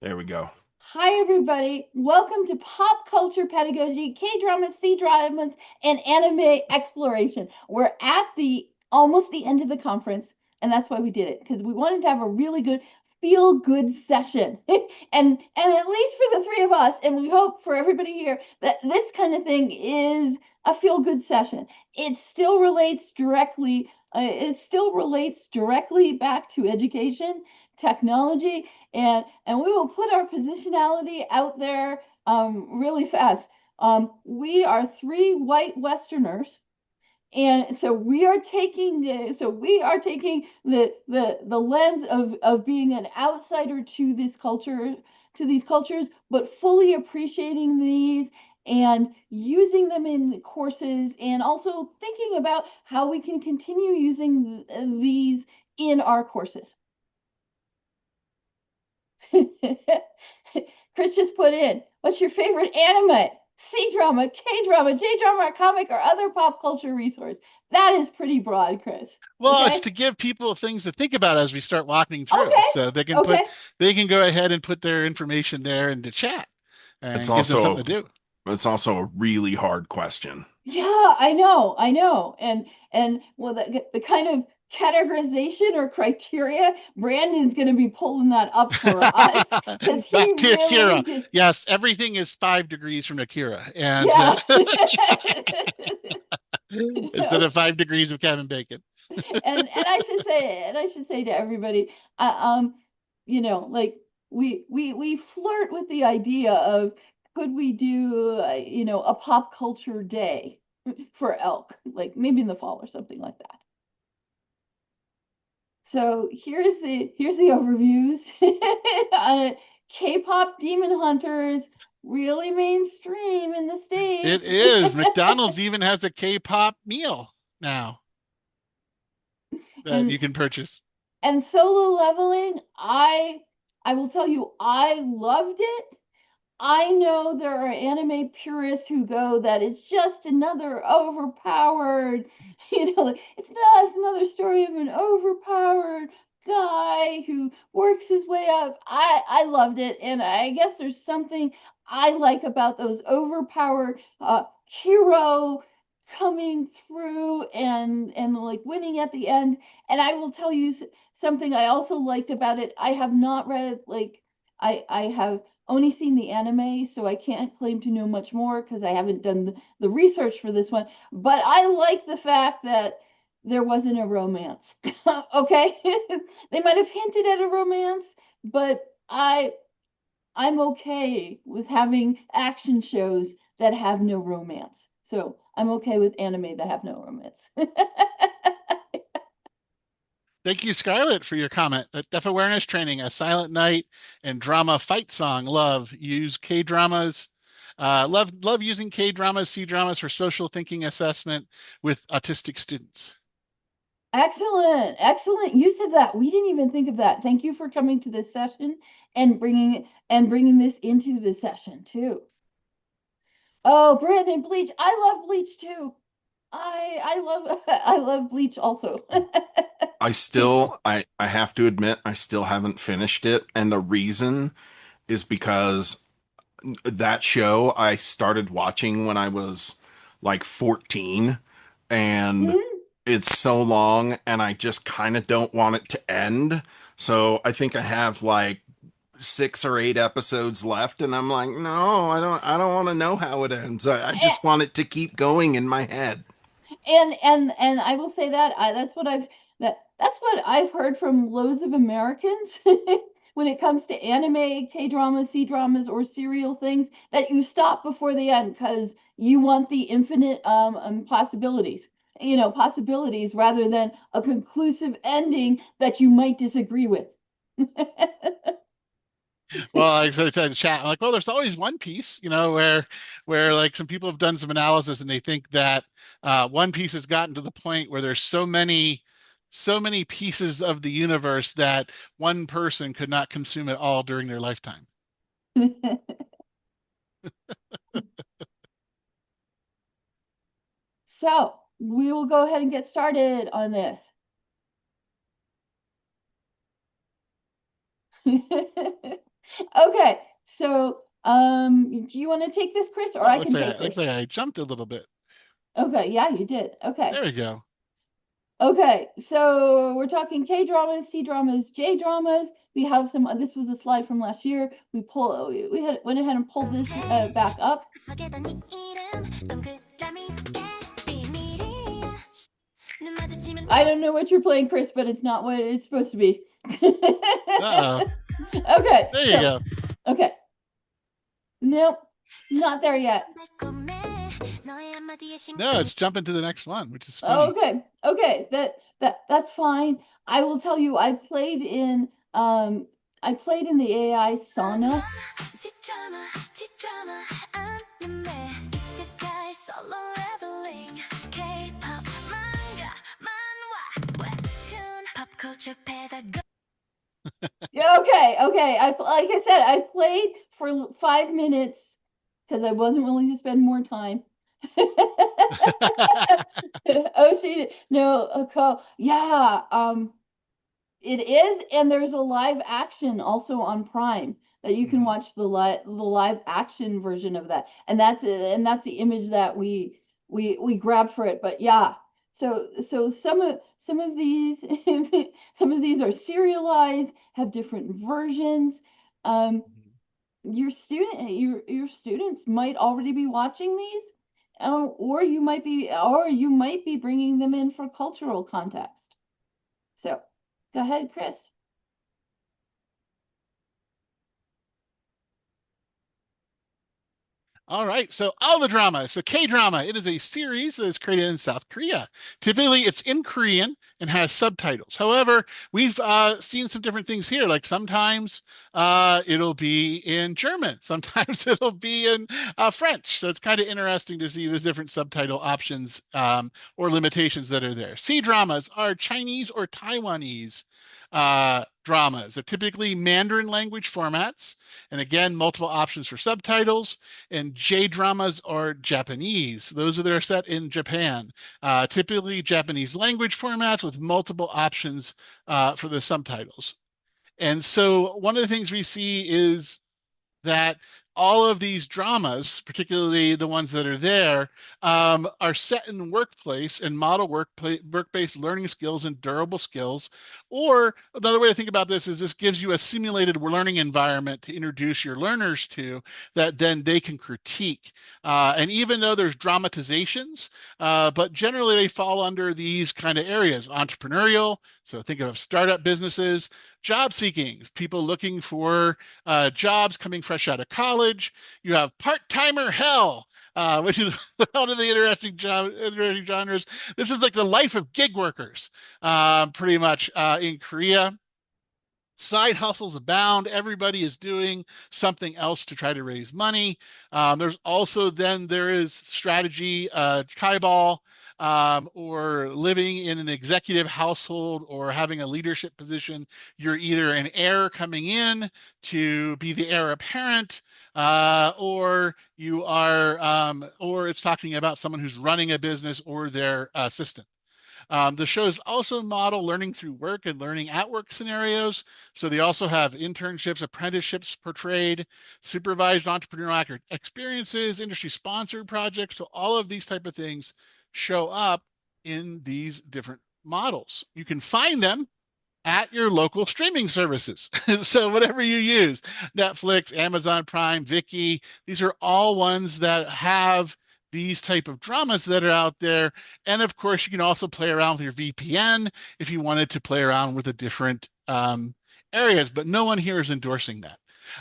There we go. Hi, everybody. Welcome to Pop Culture Pedagogy, K-dramas, C-dramas, and anime exploration. We're at the almost the end of the conference, and that's why we did it, because we wanted to have a really good feel-good session. And at least for the three of us, and we hope for everybody here that this kind of thing is a feel-good session. It still relates directly back to education, technology, and we will put our positionality out there really fast. We are three white Westerners, and so we are taking the lens of being an outsider to these cultures, but fully appreciating these and using them in courses, and also thinking about how we can continue using these in our courses. Chris just put in, what's your favorite anime? C drama, K drama, J drama, comic, or other pop culture resource? That is pretty broad, Chris. Well, it's Okay? to give people things to think about as we start walking through. Okay. So Okay. they can go ahead and put their information there into chat It's and gives them something also to do. it's also a really hard question. Yeah, I know. And well, the kind of categorization or criteria, Brandon's going to be pulling that up for us because he Back to really Akira. just, Yes, everything is 5 degrees from Akira, and yeah. instead of 5 degrees of Kevin Bacon. And I should say to everybody, uh, um, like we flirt with the idea of, could we do a pop culture day for elk, like maybe in the fall or something like that. So here's the overviews on it. K-pop Demon Hunters, really mainstream in the It States. is. McDonald's even has a K-pop meal now that and you can purchase. and Solo Leveling, I will tell you, I loved it. I know there are anime purists who go that it's just another overpowered, it's another story of an overpowered guy who works his way up. I loved it, and I guess there's something I like about those overpowered hero coming through and like winning at the end. And I will tell you something I also liked about it. I have not read, like, I have only seen the anime, so I can't claim to know much more because I haven't done the research for this one. But I like the fact that there wasn't a romance. Okay? They might have hinted at a romance, but I'm okay with having action shows that have no romance. So I'm okay with anime that have no romance. Thank you, Scarlett, for your comment. Deaf awareness training, a silent night, and drama fight song. Love use K dramas. Love using K dramas, C dramas for social thinking assessment with autistic students. Excellent use of that. We didn't even think of that. Thank you for coming to this session and bringing this into the session too. Oh, Brandon, Bleach. I love Bleach too. I love I love Bleach also. I have to admit I still haven't finished it, and the reason is because that show I started watching when I was like 14, and Hmm? it's so long and I just kind of don't want it to end. So I think I have like 6 or 8 episodes left, and I'm like, no, I don't want to know how it ends. I just want it to keep going in my head. And I will say that that's what I've heard from loads of Americans when it comes to anime, K dramas, C dramas, or serial things, that you stop before the end because you want the infinite possibilities rather than a conclusive ending that you might disagree with. Well, I said to the chat, I'm like, well, there's always One Piece, where like some people have done some analysis and they think that One Piece has gotten to the point where there's so many pieces of the universe that one person could not consume it all during their lifetime. So we will go ahead and get started on this. Okay, Okay. So, do you want to take this, Chris, or Oh, I can take looks this? like I jumped a little bit. Okay. Yeah, you did. Okay. There we go. Okay. So we're talking K dramas, C dramas, J dramas. We have some. This was a slide from last year. Went ahead and pulled this back up. I don't know what you're playing, Chris, but it's not what it's supposed to be. Uh-oh. Okay, There you so go. okay. Nope, not there yet. No, it's jumping to the next one, which is funny. Okay, okay, that's fine. I will tell you, I played in the AI sauna. Pop culture pedagogy. Yeah, okay, okay. Like I said, I played for 5 minutes because I wasn't willing to spend more time. Oh, she no, yeah, it is, and there's a live action also on Prime that you can Mhm. watch the live action version of that, and that's it, and that's the image that we grabbed for it. But yeah, so some of these some of these are serialized, have different versions. Um, your students might already be watching these, or you might be bringing them in for cultural context. So go ahead, Chris. All right, so all the drama. So K-drama, it is a series that is created in South Korea. Typically, it's in Korean and has subtitles. However, we've seen some different things here. Like sometimes it'll be in German, sometimes it'll be in French. So it's kind of interesting to see the different subtitle options or limitations that are there. C-dramas are Chinese or Taiwanese dramas. They're typically Mandarin language formats, and again, multiple options for subtitles. And J dramas are Japanese. Those are that are set in Japan. Typically Japanese language formats with multiple options for the subtitles. And so one of the things we see is that all of these dramas, particularly the ones that are there, are set in the workplace and model work-based learning skills and durable skills. Or another way to think about this is this gives you a simulated learning environment to introduce your learners to that then they can critique. And even though there's dramatizations, but generally they fall under these kind of areas, entrepreneurial. So think of startup businesses, job seeking, people looking for jobs coming fresh out of college. You have part-timer hell, which is one of the interesting genres. This is like the life of gig workers, pretty much in Korea. Side hustles abound. Everybody is doing something else to try to raise money. There's also then there is strategy, Kaibal, or living in an executive household or having a leadership position. You're either an heir coming in to be the heir apparent, or you are, or it's talking about someone who's running a business or their assistant. The shows also model learning through work and learning at work scenarios. So they also have internships, apprenticeships portrayed, supervised entrepreneurial experiences, industry sponsored projects. So all of these type of things show up in these different models. You can find them at your local streaming services. So whatever you use, Netflix, Amazon Prime, Viki, these are all ones that have these type of dramas that are out there. And of course, you can also play around with your VPN if you wanted to play around with the different areas, but no one here is endorsing that.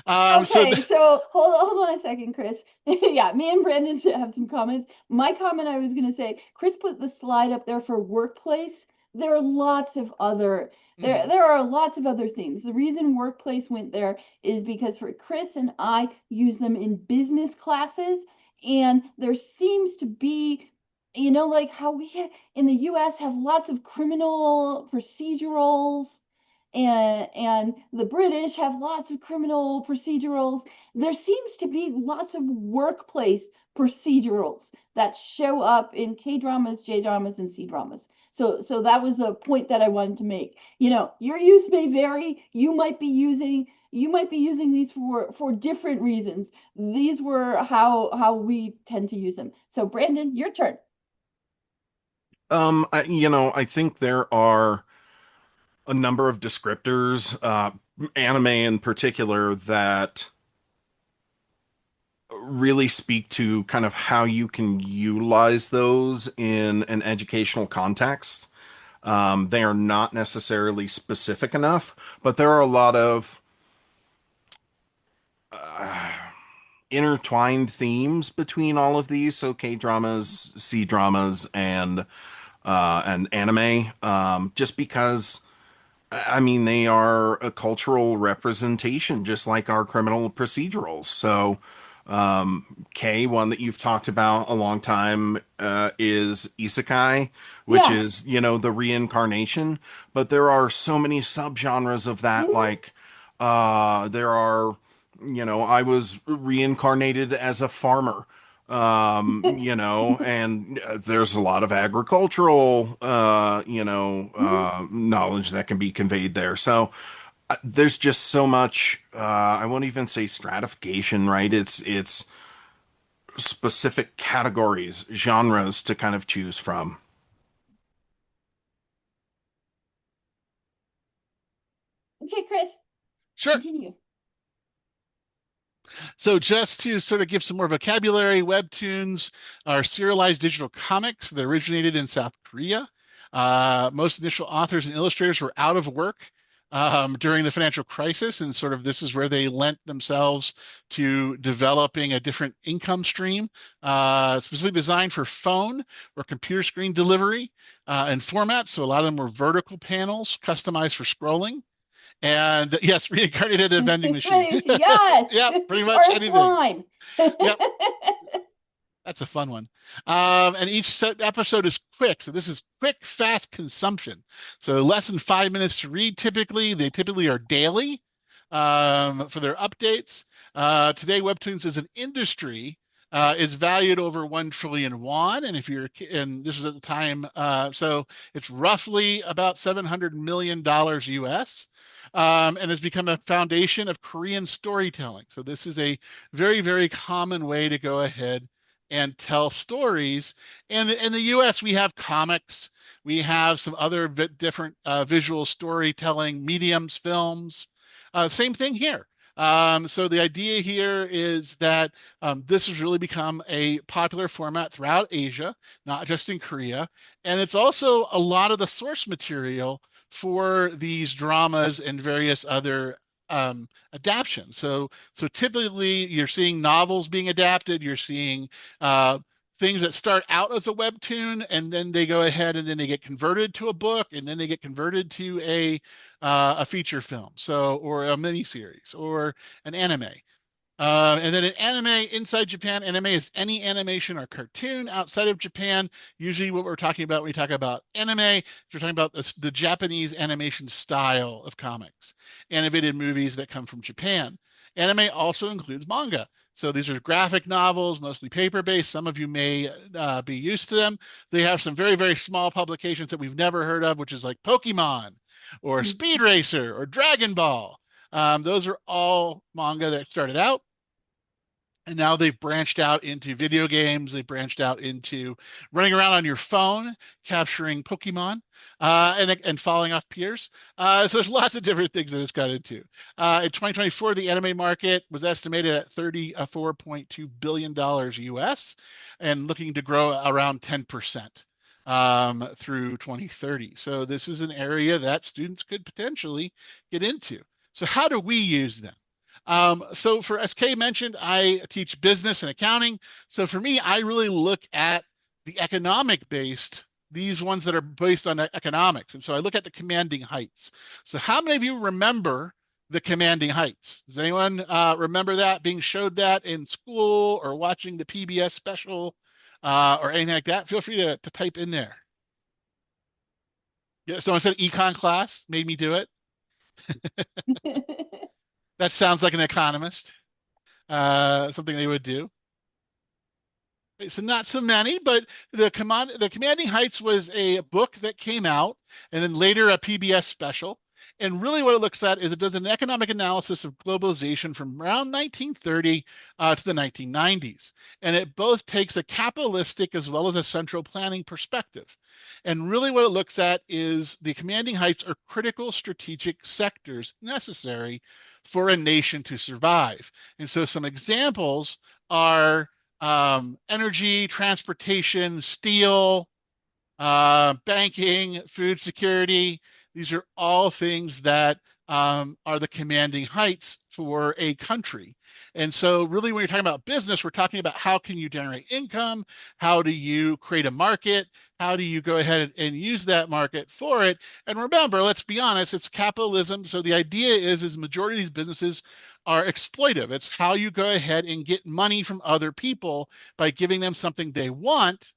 Okay, so hold on a second, Chris. Yeah, me and Brandon have some comments. My comment I was going to say, Chris put the slide up there for workplace. There are lots of other Mhm. there are lots of other things. The reason workplace went there is because for Chris and I use them in business classes, and there seems to be, like how in the US have lots of criminal procedurals and the British have lots of criminal procedurals. There seems to be lots of workplace procedurals that show up in K dramas, J dramas, and C dramas. So that was the point that I wanted to make. You know, your use may vary. You might be using these for different reasons. These were how we tend to use them. So Brandon, your turn. I think there are a number of descriptors, anime in particular, that really speak to kind of how you can utilize those in an educational context. They are not necessarily specific enough, but there are a lot of uh, intertwined themes between all of these. So K dramas, C dramas, and anime. Just because I mean they are a cultural representation, just like our criminal procedurals. So K, one that you've talked about a long time, is isekai, which Yeah. is, the reincarnation. But there are so many subgenres of that. Mhm. Like, there are, I was reincarnated as a farmer. And there's a lot of agricultural, Mhm. knowledge that can be conveyed there. So, there's just so much, I won't even say stratification, right? It's specific categories, genres to kind of choose from. Okay, Chris, Sure. continue. So just to sort of give some more vocabulary, webtoons are serialized digital comics that originated in South Korea. Most initial authors and illustrators were out of work during the financial crisis, and sort of this is where they lent themselves to developing a different income stream, specifically designed for phone or computer screen delivery and format. So a lot of them were vertical panels customized for scrolling. And yes, reincarnated a vending machine. Yes, Yep, pretty or much a anything. slime. Yep, that's a fun one. And each episode is quick. So this is quick, fast consumption. So less than 5 minutes to read typically. They typically are daily for their updates. Today, Webtoons as an industry is valued over 1 trillion won. And if you're, and this is at the time, so it's roughly about $700 million US. And has become a foundation of Korean storytelling. So this is a very, very common way to go ahead and tell stories. And in the US, we have comics, we have some other different visual storytelling mediums, films. Same thing here. So the idea here is that this has really become a popular format throughout Asia, not just in Korea. And it's also a lot of the source material for these dramas and various other adaptions. So typically you're seeing novels being adapted, you're seeing uh, things that start out as a webtoon and then they go ahead and then they get converted to a book and then they get converted to a feature film, so or a miniseries or an anime. And then in anime inside Japan, anime is any animation or cartoon. Outside of Japan, usually what we're talking about when we talk about anime, we're talking about the Japanese animation style of comics, animated movies that come from Japan. Anime also includes manga. So these are graphic novels, mostly paper-based. Some of you may be used to them. They have some very, very small publications that we've never heard of, which is like Pokemon or Speed Racer or Dragon Ball. Those are all manga that started out. And now they've branched out into video games. They've branched out into running around on your phone, capturing Pokemon, and falling off piers. So there's lots of different things that it's got into. In 2024, the anime market was estimated at $34.2 billion US and looking to grow around 10% through 2030. So this is an area that students could potentially get into. So how do we use them? So for as Kay mentioned, I teach business and accounting. So for me, I really look at the economic based, these ones that are based on economics. And so I look at the commanding heights. So how many of you remember the commanding heights? Does anyone remember that being showed that in school or watching the PBS special or anything like that? Feel free to type in there. Yeah, someone said econ class made me do it. That sounds like an economist, something they would do. So not so many, but the Commanding Heights was a book that came out, and then later a PBS special. And really, what it looks at is it does an economic analysis of globalization from around 1930 to the 1990s, and it both takes a capitalistic as well as a central planning perspective. And really, what it looks at is the Commanding Heights are critical strategic sectors necessary for a nation to survive. And so, some examples are energy, transportation, steel, banking, food security. These are all things that are the commanding heights for a country. And so really when you're talking about business, we're talking about how can you generate income? How do you create a market? How do you go ahead and use that market for it? And remember, let's be honest, it's capitalism. So the idea is majority of these businesses are exploitive. It's how you go ahead and get money from other people by giving them something they want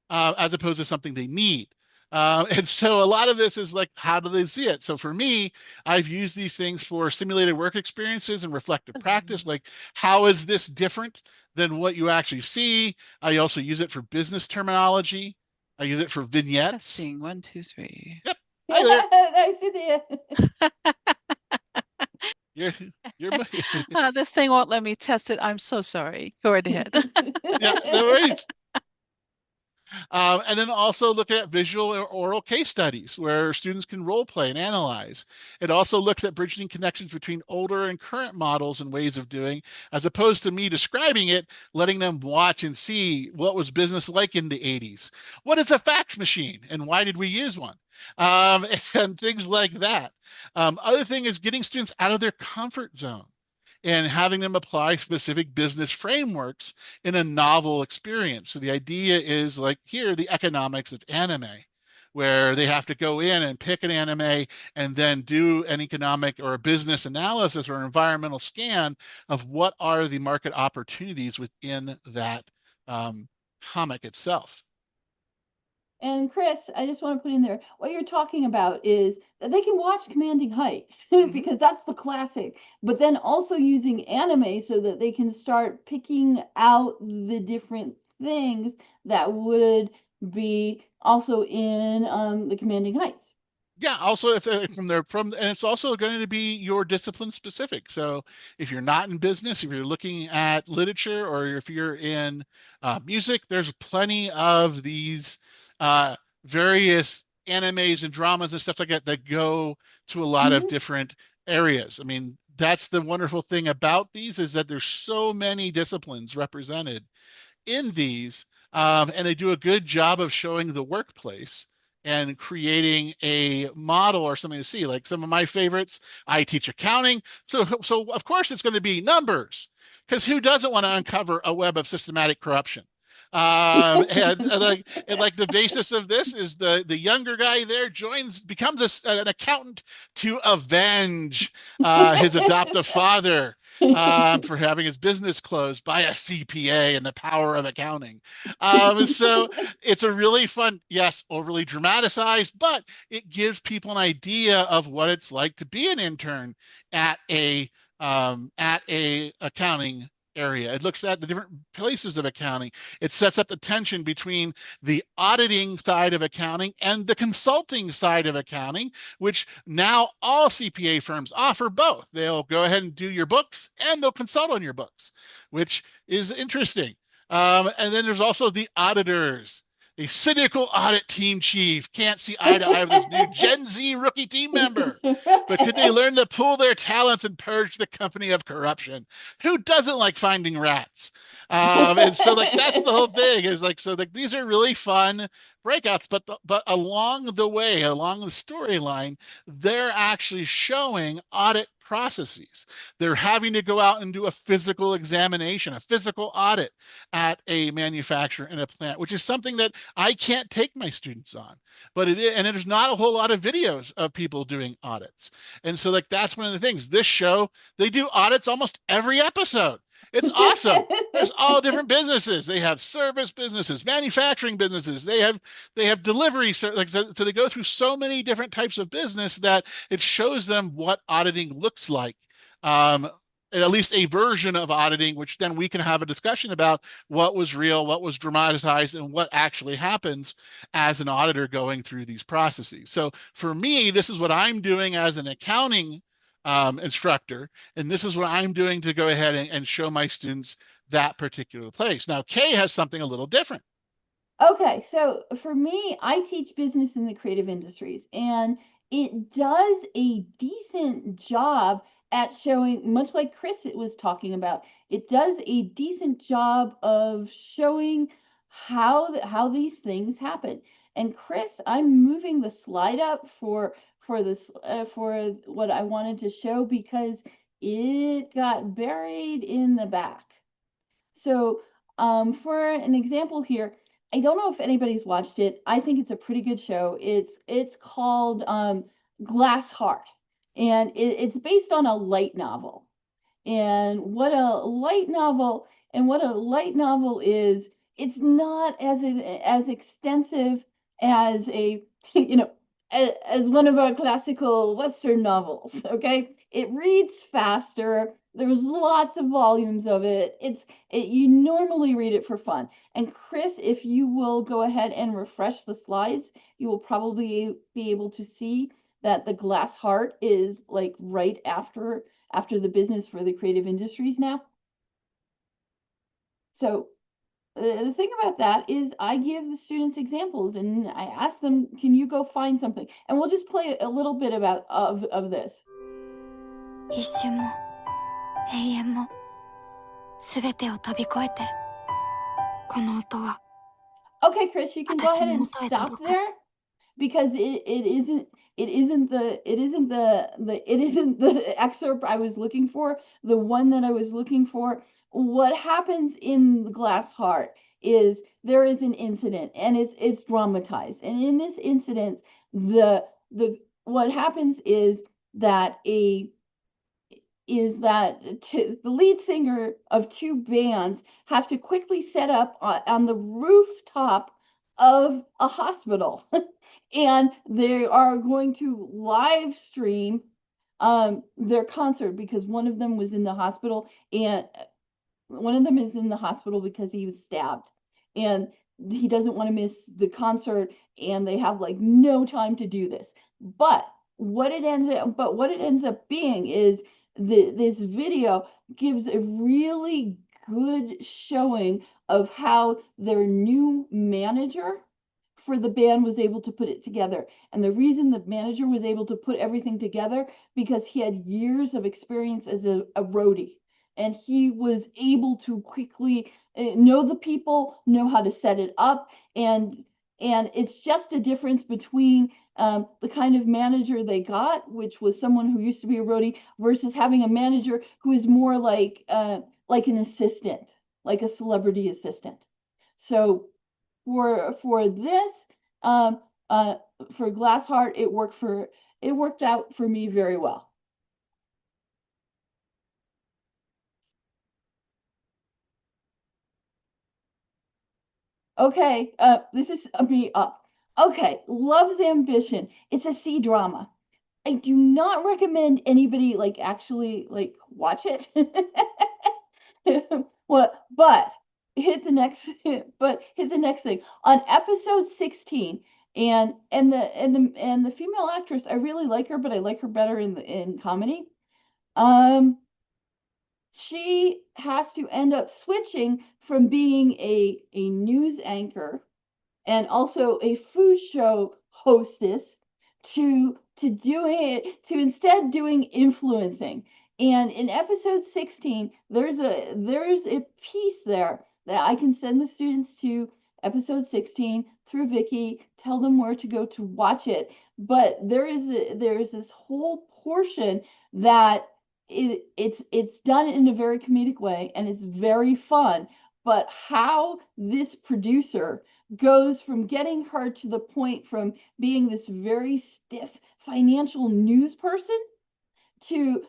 as opposed to something they need. And so a lot of this is like, how do they see it? So for me, I've used these things for simulated work experiences and reflective practice. Like, how is this different than what you actually see? I also use it for business terminology. I use it for vignettes. Testing 1, 2, 3. Yep. Hi there. I see This thing won't let me test it. I'm so sorry. Go right ahead. Yeah, no worries. And then also look at visual or oral case studies where students can role play and analyze. It also looks at bridging connections between older and current models and ways of doing, as opposed to me describing it, letting them watch and see what was business like in the 80s. What is a fax machine and why did we use one? And things like that. Other thing is getting students out of their comfort zone and having them apply specific business frameworks in a novel experience. So the idea is like here, the economics of anime, where they have to go in and pick an anime and then do an economic or a business analysis or an environmental scan of what are the market opportunities within that comic itself. And Chris, I just want to put in there, what you're talking about is that they can watch Commanding Heights because that's the classic, but then also using anime so that they can start picking out the different things that would be also in the Commanding Heights. Yeah, also if and it's also going to be your discipline specific. So if you're not in business, if you're looking at literature, or if you're in music, there's plenty of these various animes and dramas and stuff like that that go to a lot of different areas. I mean, that's the wonderful thing about these is that there's so many disciplines represented in these, and they do a good job of showing the workplace and creating a model or something to see. Like some of my favorites, I teach accounting. So of course it's going to be numbers, because who doesn't want to uncover a web of systematic corruption? And like the basis of this is the younger guy there becomes an accountant to avenge his adoptive father for having his business closed by a CPA and the power of accounting. So it's a really fun, yes, overly dramatized, but it gives people an idea of what it's like to be an intern at a accounting area. It looks at the different places of accounting. It sets up the tension between the auditing side of accounting and the consulting side of accounting, which now all CPA firms offer both. They'll go ahead and do your books and they'll consult on your books, which is interesting. And then there's also the auditors. A cynical audit team chief can't see eye to eye with this new Gen Z rookie team member. But could they learn to pool their talents and purge the company of corruption? Who doesn't like finding rats? And so like that's the whole thing is like, so like these are really fun breakouts, but along the way, along the storyline, they're actually showing audit processes. They're having to go out and do a physical examination, a physical audit at a manufacturer in a plant, which is something that I can't take my students on. But and there's not a whole lot of videos of people doing audits. And so like that's one of the things. This show, they do audits almost every episode. It's awesome. There's all different businesses. They have service businesses, manufacturing businesses. They have delivery, like so they go through so many different types of business that it shows them what auditing looks like. Um, at least a version of auditing, which then we can have a discussion about what was real, what was dramatized, and what actually happens as an auditor going through these processes. So for me, this is what I'm doing as an accounting instructor, and this is what I'm doing to go ahead and show my students that particular place. Now, Kay has something a little different. Okay, so for me, I teach business in the creative industries, and it does a decent job at showing, much like Chris was talking about, it does a decent job of showing how these things happen. And Chris, I'm moving the slide up for this for what I wanted to show because it got buried in the back. So, for an example here, I don't know if anybody's watched it. I think it's a pretty good show. It's called Glass Heart, and it's based on a light novel. And what a light novel is, it's not as extensive as a you know as one of our classical Western novels. Okay, it reads faster. There's lots of volumes of it. You normally read it for fun. And Chris, if you will go ahead and refresh the slides, you will probably be able to see that the Glass Heart is like right after the business for the creative industries now. So the thing about that is I give the students examples and I ask them, can you go find something? And we'll just play a little bit of this. 一瞬も永遠も全てを飛び越えてこの音は Okay, Chris, you can go ahead and stop there because it isn't the excerpt I was looking for, the one that I was looking for. What happens in the Glass Heart is there is an incident and it's dramatized. And in this incident, what happens is that the lead singer of two bands have to quickly set up on the rooftop of a hospital and they are going to live stream their concert because one of them was in the hospital and one of them is in the hospital because he was stabbed and he doesn't want to miss the concert and they have like no time to do this. But what it ends up being is this video gives a really good showing of how their new manager for the band was able to put it together. And the reason the manager was able to put everything together because he had years of experience as a roadie. And he was able to quickly know the people, know how to set it up. And it's just a difference between the kind of manager they got, which was someone who used to be a roadie, versus having a manager who is more like an assistant, like a celebrity assistant. So for this, for Glass Heart, it worked out for me very well. Okay, this is me up. Okay, Love's Ambition. It's a C drama. I do not recommend anybody like actually like watch it. But hit the next thing. On episode 16, and the female actress, I really like her, but I like her better in comedy. She has to end up switching from being a news anchor and also a food show hostess to instead doing influencing. And in episode 16, there's a piece there that I can send the students to episode 16 through Vicky, tell them where to go to watch it. But there is this whole portion that it's done in a very comedic way and it's very fun. But how this producer goes from getting her to the point from being this very stiff financial news person to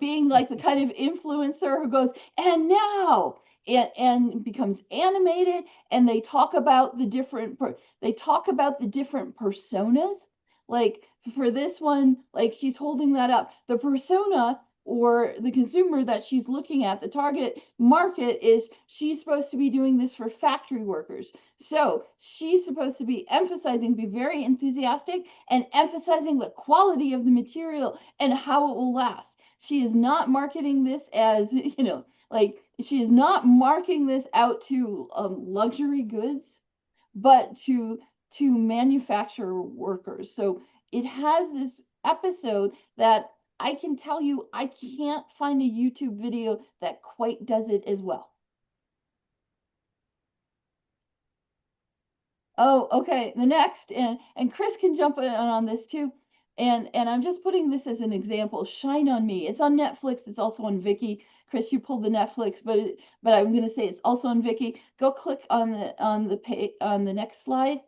being like the kind of influencer who goes, and now, and becomes animated, and they talk about the different personas. Like for this one, like she's holding that up. The persona or the consumer that she's looking at, the target market, is she's supposed to be doing this for factory workers. So she's supposed to be emphasizing, be very enthusiastic and emphasizing the quality of the material and how it will last. She is not marketing this as, like she is not marking this out to luxury goods, but to manufacturer workers. So it has this episode that I can tell you I can't find a YouTube video that quite does it as well. Oh, okay. The next, and Chris can jump in on this too. And I'm just putting this as an example. Shine on Me. It's on Netflix. It's also on Viki. Chris, you pulled the Netflix, but I'm going to say it's also on Viki. Go click on the next slide.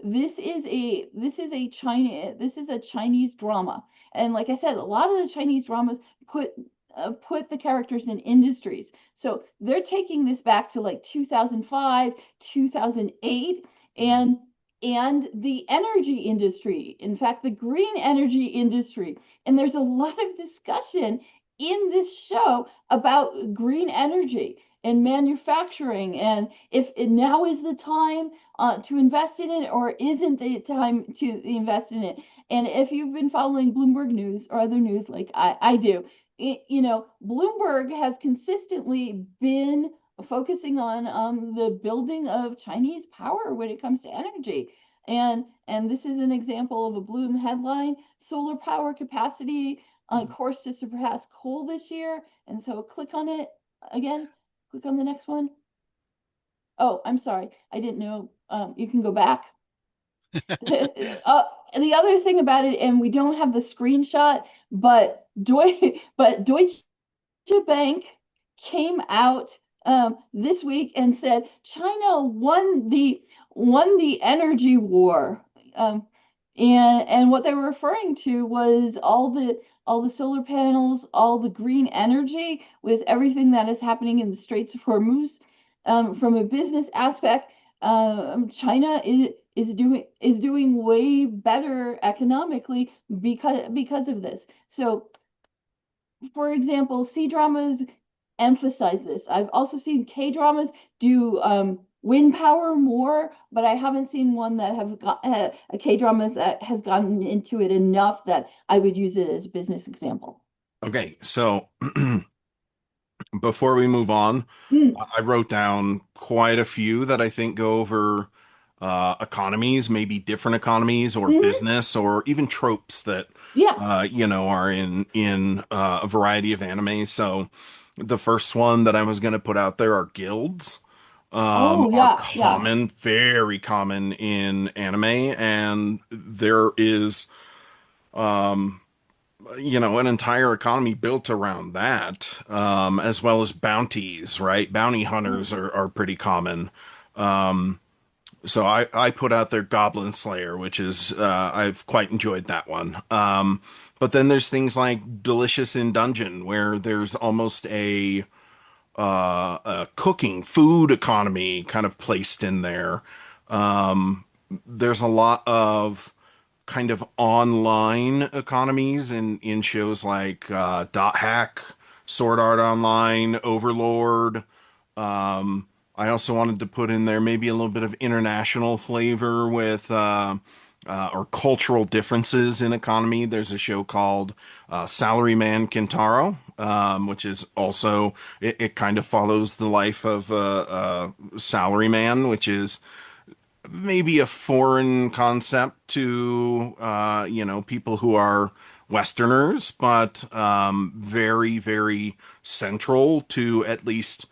This is a Chinese drama, and like I said, a lot of the Chinese dramas put the characters in industries. So they're taking this back to like 2005, 2008, and the energy industry, in fact, the green energy industry. And there's a lot of discussion in this show about green energy and manufacturing, and if now is the time to invest in it, or isn't the time to invest in it. And if you've been following Bloomberg News or other news like I do, Bloomberg has consistently been focusing on the building of Chinese power when it comes to energy. And this is an example of a Bloom headline: solar power capacity on course to surpass coal this year. And so click on it again. Click on the next one. Oh, I'm sorry. I didn't know. You can go back. The other thing about it, and we don't have the screenshot, but Deutsche Bank came out this week and said China won the energy war. And what they were referring to was all the solar panels, all the green energy, with everything that is happening in the Straits of Hormuz. From a business aspect, China is doing way better economically because of this. So, for example, C dramas emphasize this. I've also seen K dramas do wind power more, but I haven't seen one that have got a K drama that has gotten into it enough that I would use it as a business example. Okay, so before we move on, Mm, I wrote down quite a few that I think go over economies, maybe different economies or mhm, business or even tropes that yeah. are in a variety of animes. So the first one that I was going to put out there are guilds. Oh, Are yeah, yeah. common, very common in anime, and there is an entire economy built around that, as well as bounties, right? Bounty hunters Mm. are pretty common. So I put out there Goblin Slayer, which is I've quite enjoyed that one. But then there's things like Delicious in Dungeon, where there's almost a cooking food economy kind of placed in there. There's a lot of kind of online economies in shows like Dot Hack, Sword Art Online, Overlord. I also wanted to put in there maybe a little bit of international flavor with or cultural differences in economy. There's a show called Salaryman Kintaro, which is also it kind of follows the life of a salaryman, which is maybe a foreign concept to people who are Westerners, but very, very central to at least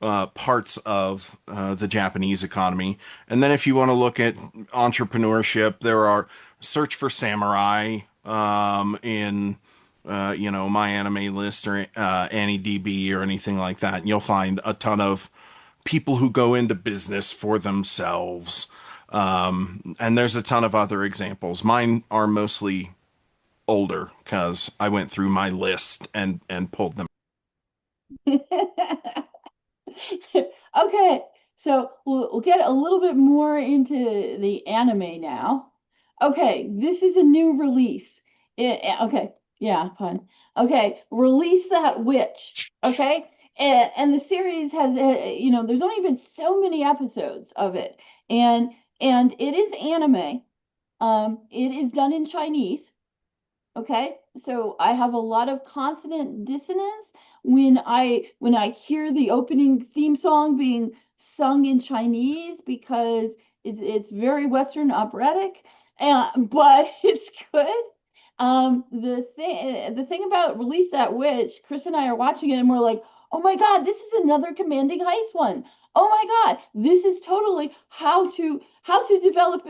parts of the Japanese economy. And then if you want to look at entrepreneurship, there are Search for Samurai in my anime list or AnyDB or anything like that. And you'll find a ton of people who go into business for themselves. And there's a ton of other examples. Mine are mostly older because I went through my list and pulled them. Okay, so we'll get a little bit more into the anime now. Okay, this is a new release. Okay, yeah, fun. Okay, Release That Witch. Okay, and the series has, there's only been so many episodes of it, and it is anime. It is done in Chinese. Okay, so I have a lot of consonant dissonance when I hear the opening theme song being sung in Chinese because it's very Western operatic, but it's good. The thing about Release That Witch, Chris and I are watching it and we're like, oh my God, this is another Commanding Heights one. Oh my God, this is totally how to develop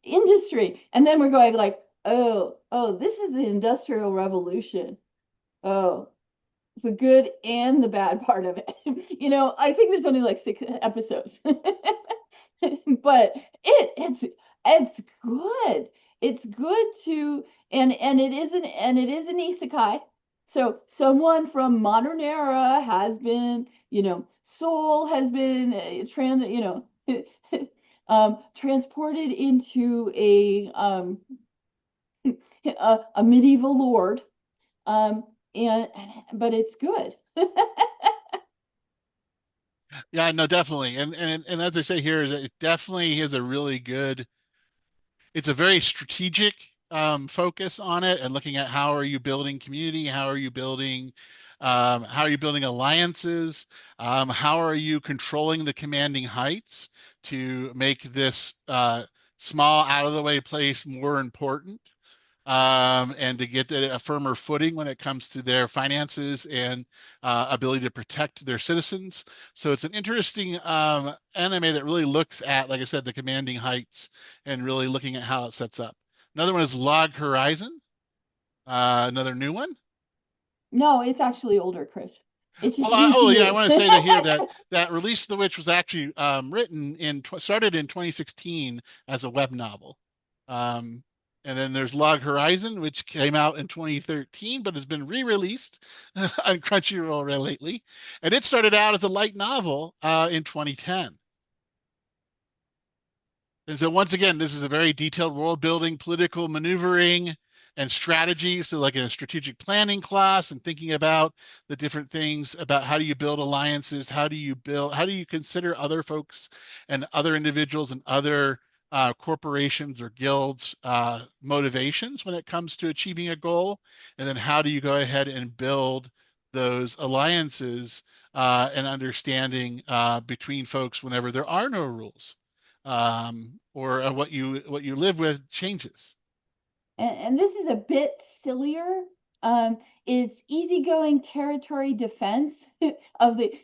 industry. And then we're going like, oh, this is the Industrial Revolution. Oh, the good and the bad part of it. I think there's only like 6 episodes, but it's good. It's good to and it is an isekai. So someone from modern era has been, soul has been transported into a medieval lord, and but it's good. Yeah, no, definitely. And as I say here, is it definitely is a really good, it's a very strategic focus on it and looking at how are you building community, how are you building alliances, how are you controlling the commanding heights to make this small out of the way place more important, and to get a firmer footing when it comes to their finances and ability to protect their citizens. So it's an interesting anime that really looks at, like I said, the commanding heights and really looking at how it sets up. Another one is Log Horizon, another new one. No, it's actually older, Chris. It's just Well, new to yeah, I you. want to say that here that Release of the Witch was actually started in 2016 as a web novel. Um, and then there's Log Horizon, which came out in 2013, but has been re-released on Crunchyroll lately. And it started out as a light novel in 2010. And so once again, this is a very detailed world building, political maneuvering, and strategy. So like in a strategic planning class and thinking about the different things about how do you build alliances, how do you consider other folks and other individuals and other corporations or guilds motivations when it comes to achieving a goal, and then how do you go ahead and build those alliances and understanding between folks whenever there are no rules, or what you live with changes. And this is a bit sillier. It's easygoing territory defense of the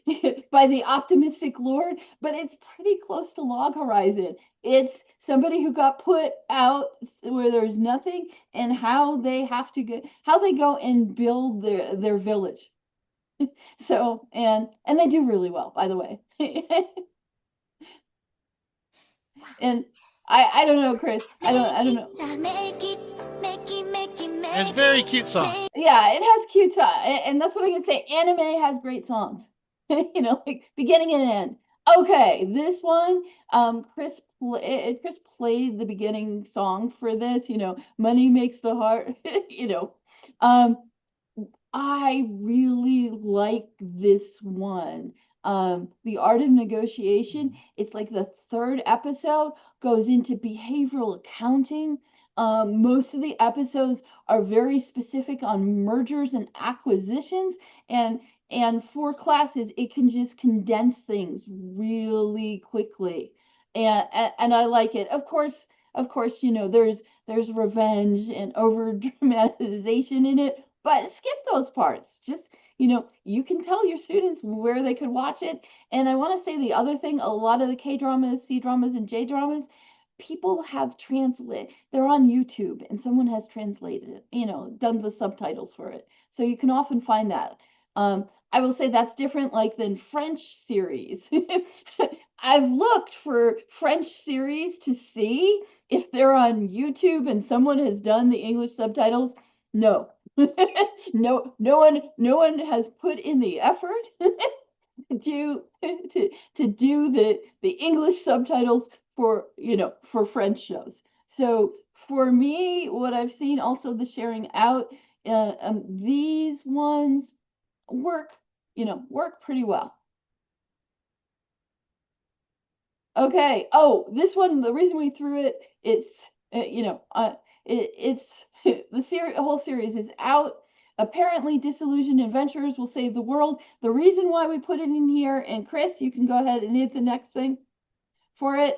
by the optimistic lord, but it's pretty close to Log Horizon. It's somebody who got put out where there's nothing, and how they go and build their village. So and they do really well, by the way. And I don't know, Chris. I don't know. It's a very cute song. Yeah, it has cute and that's what I can say. Anime has great songs, like beginning and end. Okay, this one, Chris played the beginning song for this. Money makes the heart. Um, I really like this one. The Art of Negotiation. It's like the third episode goes into behavioral accounting. Most of the episodes are very specific on mergers and acquisitions, and for classes, it can just condense things really quickly, and I like it. Of course, there's revenge and over dramatization in it, but skip those parts. Just, you can tell your students where they could watch it. And I want to say the other thing, a lot of the K dramas, C dramas, and J dramas, people have they're on YouTube and someone has translated it, done the subtitles for it. So you can often find that. I will say that's different like than French series. I've looked for French series to see if they're on YouTube and someone has done the English subtitles. No. No one has put in the effort to do the English subtitles for, for French shows. So for me, what I've seen, also the sharing out, these ones work, work pretty well. Okay. Oh, this one, the reason we threw it, it's the whole series is out. Apparently, disillusioned adventurers will save the world. The reason why we put it in here, and Chris, you can go ahead and hit the next thing for it.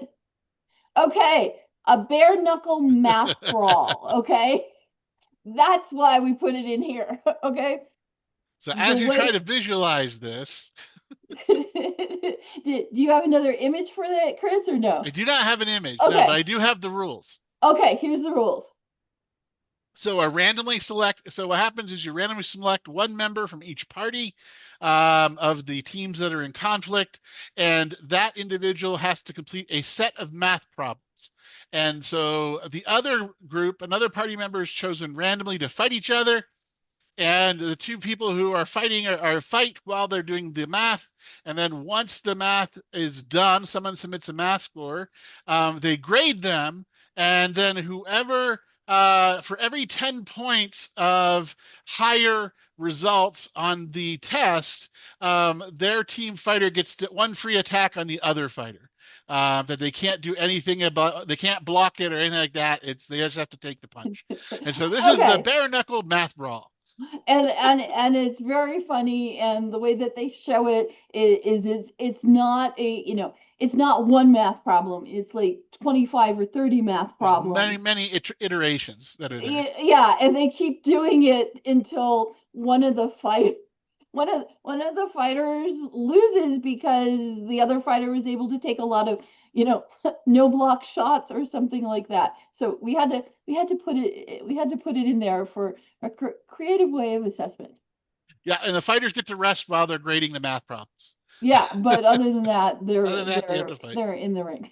Okay, a bare knuckle math brawl. Okay, that's why we put it in here. Okay. So The as you try way to visualize this, do you have another image for that, Chris, or no? I do not have an image, no, Okay. but I do have the rules. Okay, here's the rules. So what happens is you randomly select one member from each party of the teams that are in conflict, and that individual has to complete a set of math problems. And so the other group, another party member is chosen randomly to fight each other. And the two people who are fighting are fight while they're doing the math. And then once the math is done, someone submits a math score. They grade them, and then whoever, for every 10 points of higher results on the test, their team fighter gets one free attack on the other fighter. That they can't do anything about, they can't block it or anything like that. They just have to take the punch. And so this is the bare knuckle math brawl. And it's very funny, and the way that they show it is it's not it's not one math problem, it's like 25 or 30 math problems. Many iterations that are there. Yeah, and they keep doing it until one of the fighters loses because the other fighter was able to take a lot of no block shots or something like that. So we had to put it in there for a creative way of assessment. Yeah, and the fighters get to rest while they're grading the math problems. Yeah, but other than that, they're in the ring.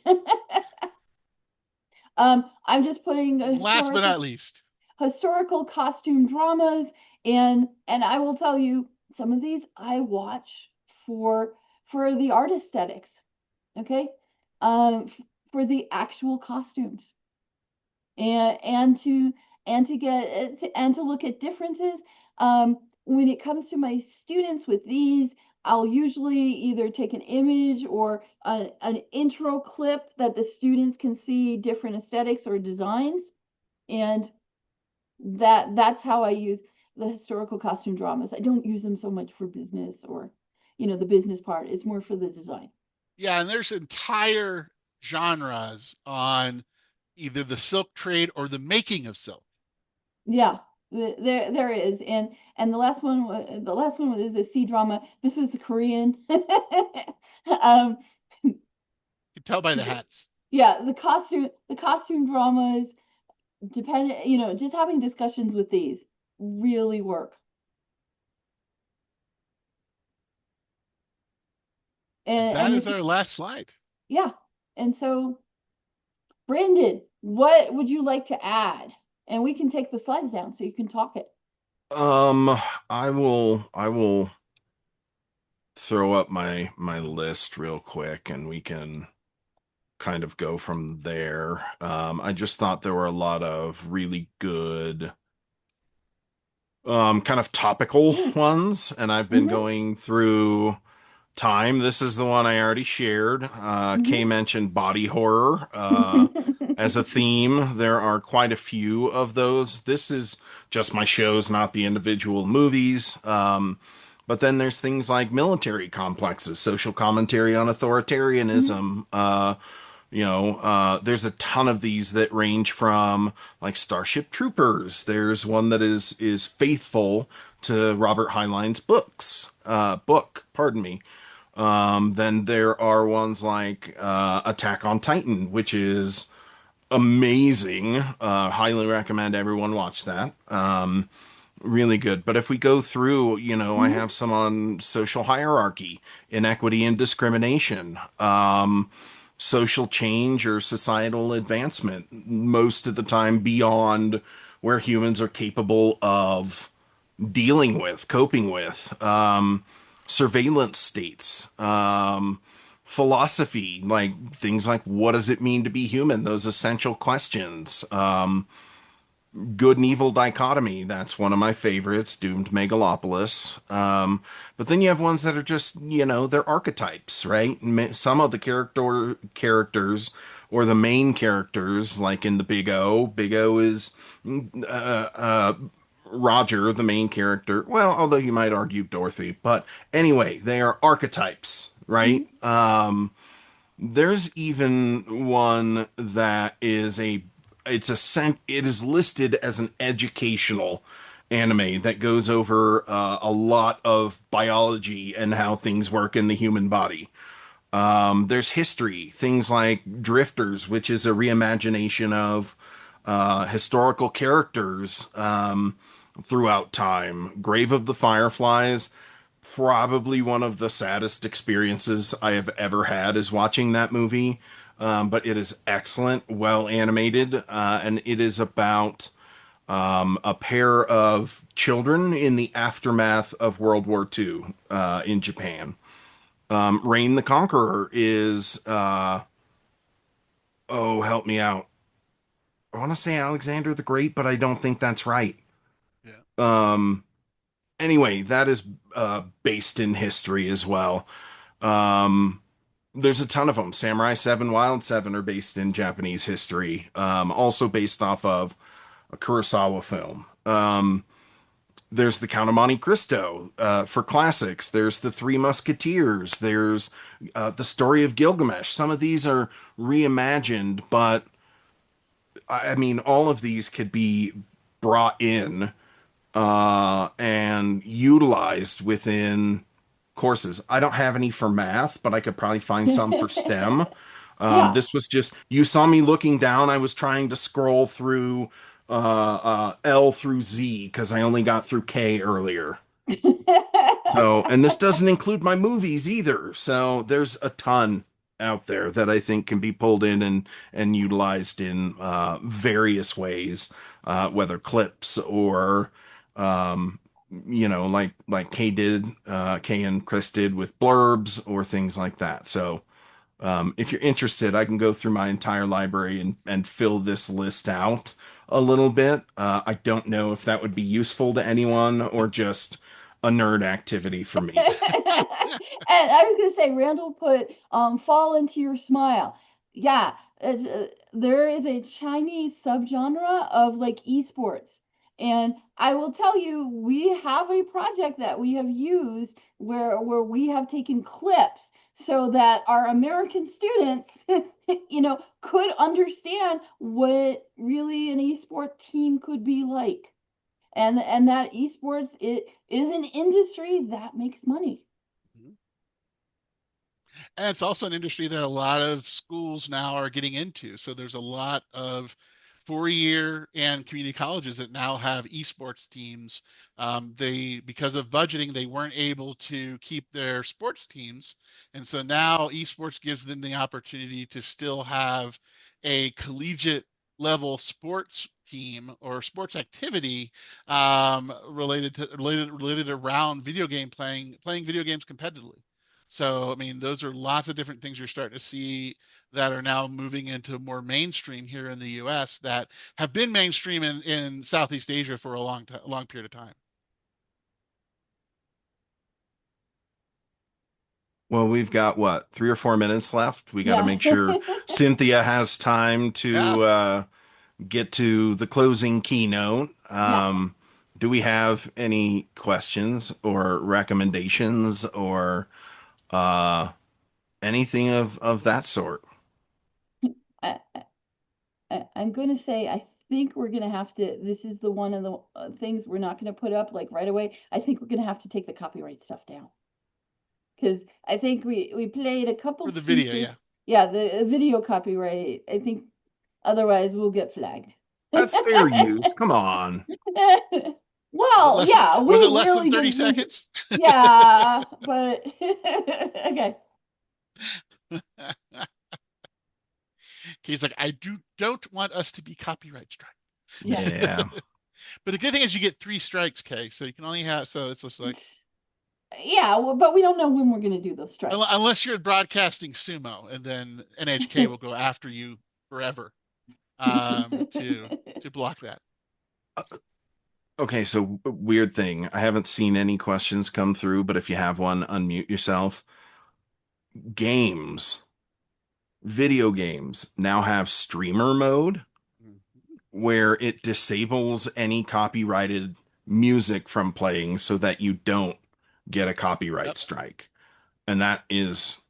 I'm just putting last but not least historical costume dramas, and I will tell you, some of these I watch for the art aesthetics. Okay. For the actual costumes, and to get and to look at differences. When it comes to my students with these, I'll usually either take an image or an intro clip that the students can see different aesthetics or designs, and that's how I use the historical costume dramas. I don't use them so much for business or the business part. It's more for the design. Yeah, and there's entire genres on either the silk trade or the making of silk. Yeah, there is, and the last one was a C drama. This was a Korean. You can tell by the hats. Yeah, the costume dramas, just having discussions with these really work. And that is our last slide. Yeah. And so, Brandon, what would you like to add? And we can take the slides down so you can talk it. I will throw up my list real quick, and we can kind of go from there. I just thought there were a lot of really good kind of topical ones, and I've been going through time. This is the one I already shared. Kay mentioned body horror as a theme. There are quite a few of those. This is just my shows, not the individual movies. But then there's things like military complexes, social commentary on authoritarianism. There's a ton of these that range from like Starship Troopers. There's one that is faithful to Robert Heinlein's book, pardon me. Then there are ones like Attack on Titan, which is amazing. Highly recommend everyone watch that. Really good. But if we go through, I have some on social hierarchy, inequity and discrimination, social change or societal advancement, most of the time beyond where humans are capable of dealing with, coping with, surveillance states, philosophy, like things like what does it mean to be human? Those essential questions. Good and evil dichotomy. That's one of my favorites, Doomed Megalopolis. But then you have ones that are just, they're archetypes, right? Some of the characters or the main characters, like in the Big O. Big O is Roger, the main character. Well, although you might argue Dorothy, but anyway, they are archetypes, right? Mhm. There's even one that it is listed as an educational anime that goes over a lot of biology and how things work in the human body. There's history, things like Drifters, which is a reimagination of historical characters throughout time. Grave of the Fireflies, probably one of the saddest experiences I have ever had is watching that movie. But it is excellent, well animated, and it is about a pair of children in the aftermath of World War II in Japan. Reign the Conqueror is, oh, help me out. I want to say Alexander the Great, but I don't think that's right. Yeah. Um, anyway, that is based in history as well. Um, there's a ton of them. Samurai 7, Wild 7 are based in Japanese history, also based off of a Kurosawa film. There's the Count of Monte Cristo for classics. There's the Three Musketeers. There's the Story of Gilgamesh. Some of these are reimagined, but I mean, all of these could be brought in and utilized within courses. I don't have any for math, but I could probably find some for STEM. Yeah. This was just, you saw me looking down. I was trying to scroll through L through Z because I only got through K earlier. So, and this doesn't include my movies either. So there's a ton out there that I think can be pulled in and utilized in various ways, whether clips or like Kay did, Kay and Chris did with blurbs or things like that. So if you're interested, I can go through my entire library and fill this list out a little bit. I don't know if that would be useful to anyone or just a nerd activity for me. And I was gonna say, Randall put fall into your smile. Yeah, there is a Chinese subgenre of like esports. And I will tell you, we have a project that we have used where we have taken clips so that our American students, could understand what really an esport team could be like. And that esports, it is an industry that makes money. Mhm. And it's also an industry that a lot of schools now are getting into. So there's a lot of four-year and community colleges that now have esports teams. Because of budgeting, they weren't able to keep their sports teams. And so now esports gives them the opportunity to still have a collegiate level sports team or sports activity related around video game playing video games competitively. So, I mean, those are lots of different things you're starting to see that are now moving into more mainstream here in the US that have been mainstream in Southeast Asia for a long period of time. Well, we've got what, 3 or 4 minutes left. We got to Yeah. make sure Cynthia has time Yeah. to get to the closing keynote. Yeah. Do we have any questions or recommendations or uh, anything of that sort? I, I'm going to say, I think we're going to have to, this is the one of the things we're not going to put up like right away. I think we're going to have to take the copyright stuff down. Because I think we played a couple For the video, pieces. yeah. Yeah, the video copyright. I think otherwise we'll get flagged. Fair use. Come on. Well, yeah, Was we it less than really 30 didn't mean to. seconds? Yeah, but okay. He's like, I don't want us to be copyright strike. Yeah. But the good thing is you get 3 strikes, Kay. So you can only have, so it's just like, Yeah, well, but we don't know when we're going to do those strikes. unless you're broadcasting sumo, and then NHK will go after you forever to block that. Okay, so weird thing. I haven't seen any questions come through, but if you have one, unmute yourself. Games, video games now have streamer mode where it disables any copyrighted music from playing so that you don't get a copyright Yep. strike. And that is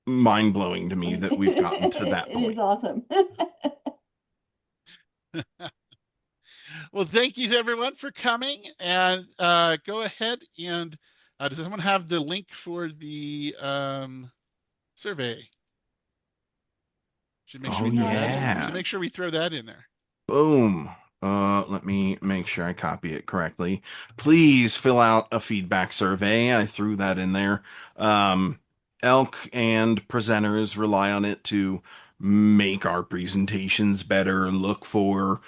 mind-blowing to me that we've gotten to that It point. is awesome. Well, thank you everyone for coming, and go ahead and does someone have the link for the survey? Should make sure Oh, we throw that in. yeah. Should make sure we throw that in there. Boom. Let me make sure I copy it correctly. Please fill out a feedback survey. I threw that in there. ELK and presenters rely on it to make our presentations better, look for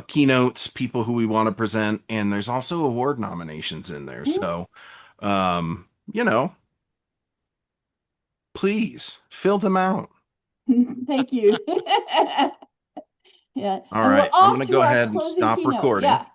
keynotes, people who we want to present, and there's also award nominations in there. So, you know, please fill them out. Thank you. Yeah. All And right, we're I'm off gonna to go our ahead and closing stop keynote. recording. Yeah.